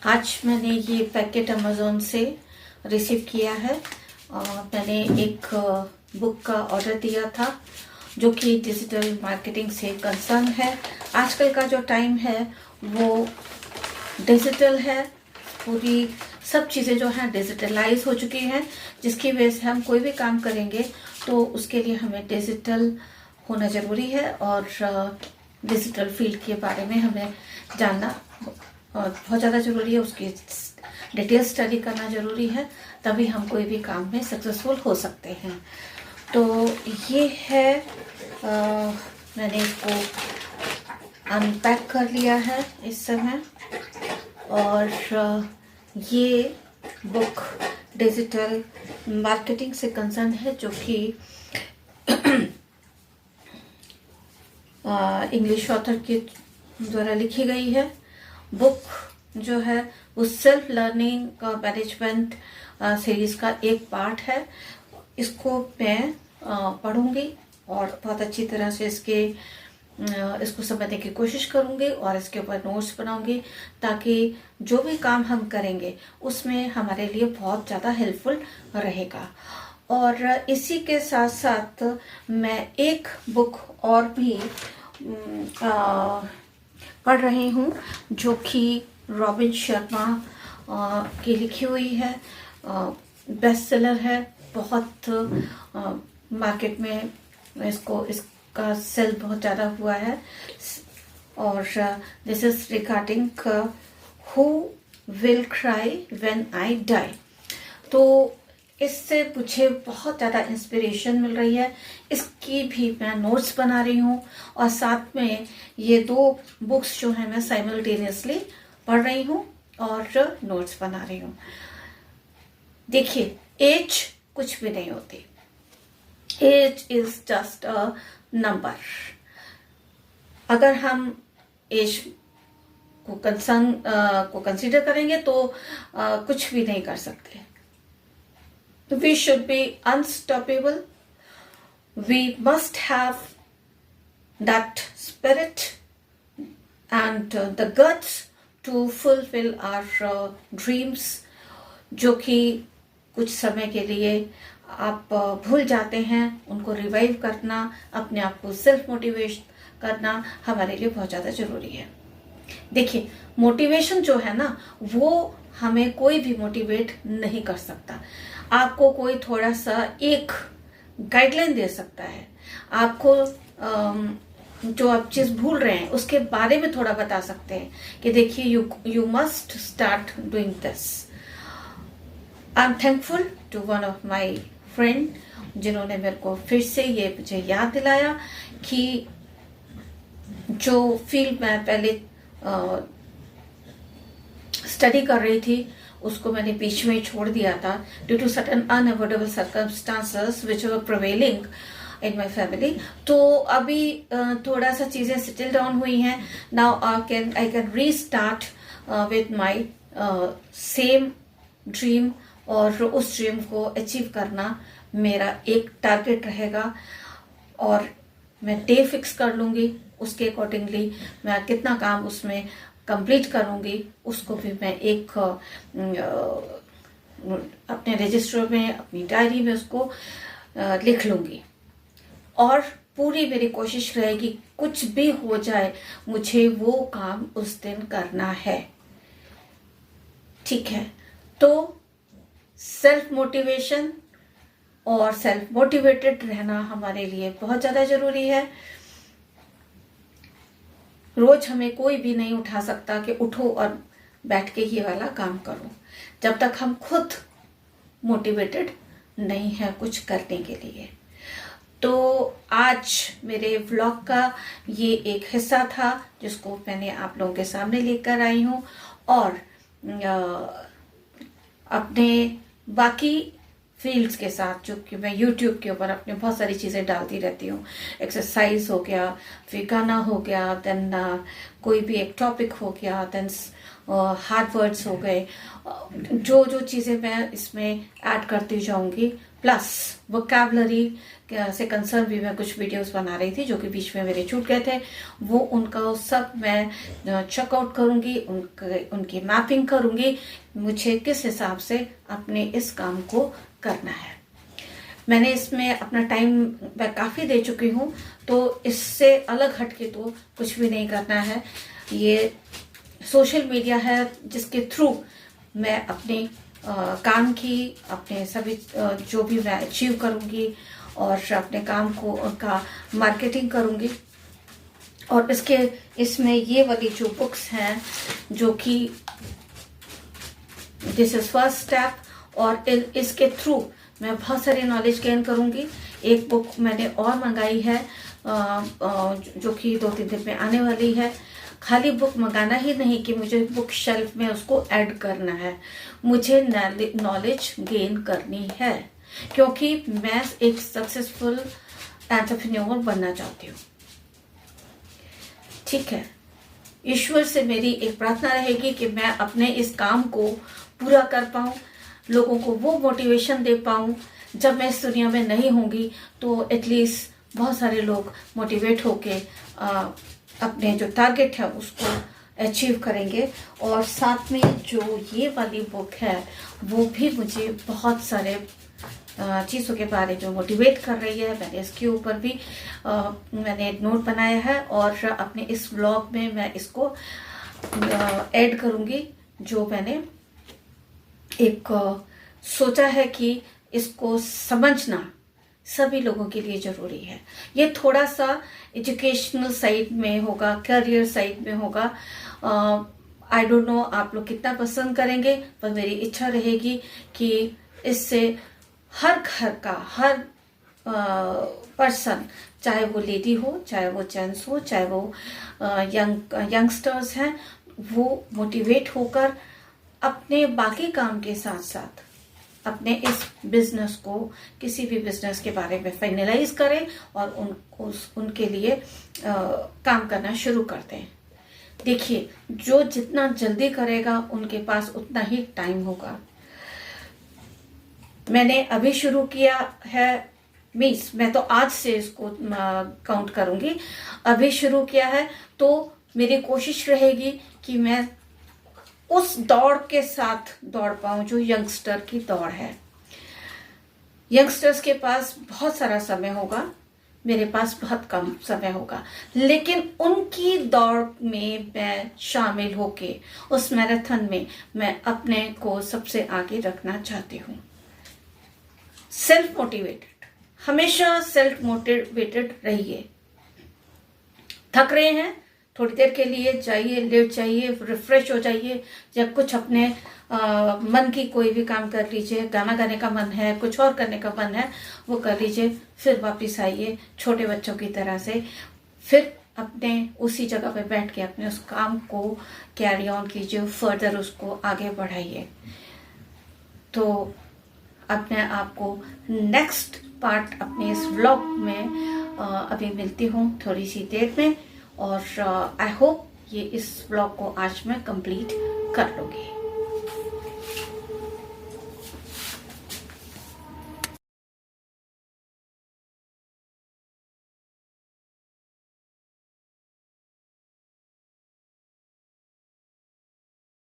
आज मैंने ये पैकेट अमेज़ोन से रिसीव किया है। मैंने एक बुक का ऑर्डर दिया था जो कि डिजिटल मार्केटिंग से कंसर्न है। आजकल का जो टाइम है वो डिजिटल है, पूरी सब चीज़ें जो हैं डिजिटलाइज हो चुकी हैं, जिसकी वजह से हम कोई भी काम करेंगे तो उसके लिए हमें डिजिटल होना ज़रूरी है और डिजिटल फील्ड के बारे में हमें जानना बहुत ज़्यादा ज़रूरी है। उसकी डिटेल स्टडी करना ज़रूरी है, तभी हम कोई भी काम में सक्सेसफुल हो सकते हैं। तो ये है, मैंने इसको अनपैक कर लिया है इस समय, और ये बुक डिजिटल मार्केटिंग से कंसर्न है जो कि इंग्लिश ऑथर के द्वारा लिखी गई है। बुक जो है वो सेल्फ लर्निंग का मैनेजमेंट सीरीज का एक पार्ट है। इसको मैं पढ़ूंगी और बहुत अच्छी तरह से इसको समझने की कोशिश करूंगी और इसके ऊपर नोट्स बनाऊंगी, ताकि जो भी काम हम करेंगे उसमें हमारे लिए बहुत ज़्यादा हेल्पफुल रहेगा। और इसी के साथ साथ मैं एक बुक और भी पढ़ रही हूँ जो कि रॉबिन शर्मा की लिखी हुई है। बेस्ट सेलर है, बहुत मार्केट में इसका सेल बहुत ज़्यादा हुआ है। और this is regarding who will cry when I die. तो इससे मुझे बहुत ज़्यादा इंस्पिरेशन मिल रही है। इसकी भी मैं नोट्स बना रही हूँ और साथ में ये दो बुक्स जो हैं मैं साइमल्टेनियसली पढ़ रही हूँ और नोट्स बना रही हूँ। देखिए, एज कुछ भी नहीं होती, age is just a number. अगर हम एज को कंसीडर करेंगे तो कुछ भी नहीं कर सकते। We should be unstoppable. We must have that spirit and the guts to fulfill our dreams, जो कि कुछ समय के लिए आप भूल जाते हैं। उनको रिवाइव करना, अपने आप को सेल्फ मोटिवेट करना हमारे लिए बहुत ज़्यादा ज़रूरी है। देखिए, मोटिवेशन जो है ना, वो हमें कोई भी मोटिवेट नहीं कर सकता। आपको कोई थोड़ा सा एक गाइडलाइन दे सकता है, आपको जो आप चीज भूल रहे हैं उसके बारे में थोड़ा बता सकते हैं कि देखिए you must start doing this. I am thankful to one of my friend जिन्होंने मेरे को फिर से ये मुझे याद दिलाया कि जो फील्ड मैं पहले स्टडी कर रही थी उसको मैंने बीच में छोड़ दिया था due to certain unavoidable circumstances which were prevailing in my family. तो अभी थोड़ा सा चीजें सेटल डाउन हुई हैं। Now I can restart with my same dream, और उस ड्रीम को अचीव करना मेरा एक टारगेट रहेगा। और मैं डे फिक्स कर लूंगी, उसके अकॉर्डिंगली मैं कितना काम उसमें कंप्लीट करूंगी उसको भी मैं एक अपने रजिस्टर में, अपनी डायरी में उसको लिख लूंगी। और पूरी मेरी कोशिश रहेगी कुछ भी हो जाए मुझे वो काम उस दिन करना है। ठीक है, तो सेल्फ मोटिवेशन और सेल्फ मोटिवेटेड रहना हमारे लिए बहुत ज्यादा जरूरी है। रोज हमें कोई भी नहीं उठा सकता कि उठो और बैठ के ये वाला काम करो, जब तक हम खुद मोटिवेटेड नहीं है कुछ करने के लिए। तो आज मेरे व्लॉग का ये एक हिस्सा था जिसको मैंने आप लोगों के सामने लेकर आई हूँ। और अपने बाकी फील्ड्स के साथ जो कि मैं YouTube के ऊपर अपने बहुत सारी चीज़ें डालती रहती हूँ, एक्सरसाइज हो गया, फिर गाना हो गया, देन कोई भी एक टॉपिक हो गया, देन हार्ड वर्ड्स हो गए, जो जो चीज़ें मैं इसमें ऐड करती जाऊंगी प्लस वोकैबुलरी से कंसर्न भी मैं कुछ वीडियोस बना रही थी जो कि बीच में मेरे छूट गए थे। वो उनका सब मैं चेकआउट करूंगी, उनकी मैपिंग करूंगी, मुझे किस हिसाब से अपने इस काम को करना है। मैंने इसमें अपना टाइम मैं काफ़ी दे चुकी हूँ, तो इससे अलग हटके तो कुछ भी नहीं करना है। ये सोशल मीडिया है जिसके थ्रू मैं अपने काम की, अपने सभी जो भी मैं अचीव करूँगी और अपने काम को उनका मार्केटिंग करूँगी। और इसमें ये वाली जो बुक्स हैं जो कि दिस इज फर्स्ट स्टेप, और इसके थ्रू मैं बहुत सारी नॉलेज गेन करूंगी। एक बुक मैंने और मंगाई है जो कि 2-3 दिन में आने वाली है। खाली बुक मंगाना ही नहीं कि मुझे बुक शेल्फ में उसको ऐड करना है, मुझे नॉलेज गेन करनी है, क्योंकि मैं एक सक्सेसफुल एंटरप्रेन्योर बनना चाहती हूँ। ठीक है, ईश्वर से मेरी एक प्रार्थना रहेगी कि मैं अपने इस काम को पूरा कर पाऊं, लोगों को वो मोटिवेशन दे पाऊं। जब मैं इस दुनिया में नहीं होंगी तो एटलीस्ट बहुत सारे लोग मोटिवेट होके अपने जो टारगेट है उसको अचीव करेंगे। और साथ में जो ये वाली बुक है वो भी मुझे बहुत सारे चीज़ों के बारे में मोटिवेट कर रही है। मैंने इसके ऊपर भी मैंने नोट बनाया है और अपने इस व्लॉग में मैं इसको ऐड करूँगी। जो मैंने एक सोचा है कि इसको समझना सभी लोगों के लिए जरूरी है। ये थोड़ा सा एजुकेशनल साइड में होगा, करियर साइड में होगा। आई डोंट नो आप लोग कितना पसंद करेंगे, पर मेरी इच्छा रहेगी कि इससे हर घर का हर पर्सन, चाहे वो लेडी हो, चाहे वो जेंट्स हो, चाहे वो यंगस्टर्स हैं, वो मोटिवेट होकर अपने बाकी काम के साथ साथ अपने इस बिजनेस को, किसी भी बिजनेस के बारे में फाइनलाइज करें और उनके लिए काम करना शुरू करते हैं। देखिए, जो जितना जल्दी करेगा उनके पास उतना ही टाइम होगा। मैंने अभी शुरू किया है, मैं तो आज से इसको काउंट करूंगी। अभी शुरू किया है तो मेरी कोशिश रहेगी कि मैं उस दौड़ के साथ दौड़ पाऊं जो यंगस्टर की दौड़ है। यंगस्टर्स के पास बहुत सारा समय होगा, मेरे पास बहुत कम समय होगा, लेकिन उनकी दौड़ में मैं शामिल होके उस मैराथन में मैं अपने को सबसे आगे रखना चाहती हूँ। सेल्फ मोटिवेटेड, हमेशा सेल्फ मोटिवेटेड रहिए। थक रहे हैं, थोड़ी देर के लिए जाइए, लेट जाइए, रिफ्रेश हो जाइए, या कुछ अपने मन की कोई भी काम कर लीजिए। गाना गाने का मन है, कुछ और करने का मन है, वो कर लीजिए। फिर वापस आइए छोटे बच्चों की तरह से, फिर अपने उसी जगह पे बैठ के अपने उस काम को कैरी ऑन कीजिए, फर्दर उसको आगे बढ़ाइए। तो अपने आप को नेक्स्ट पार्ट अपने इस व्लॉग में अभी मिलती हूँ थोड़ी सी देर में, और आई होप ये इस व्लॉग को आज मैं कंप्लीट कर लूँगी।